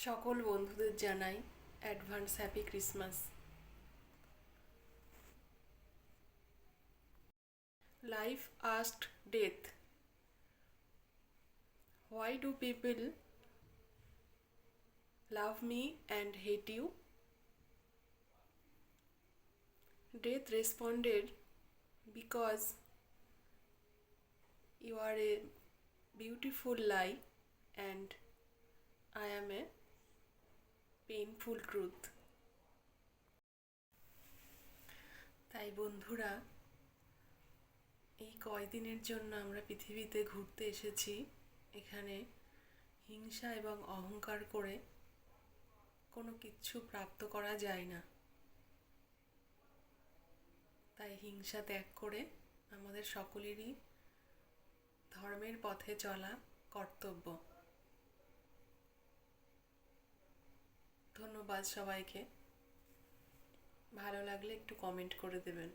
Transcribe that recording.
সকল বন্ধুদের জানাই advance happy Christmas. Life asked death, why do people love me and hate you? Death responded, because you are a beautiful lie and I am a painful truth. তাই বন্ধুরা, এই কয়দিনের জন্য আমরা পৃথিবীতে ঘুরতে এসেছি। এখানে হিংসা এবং অহংকার করে কোনো কিচ্ছু প্রাপ্ত করা যায় না। তাই হিংসা ত্যাগ করে আমাদের সকলেরই ধর্মের পথে চলা কর্তব্য। ধন্যবাদ সবাইকে। ভালো লাগলে একটু কমেন্ট করে দেবেন।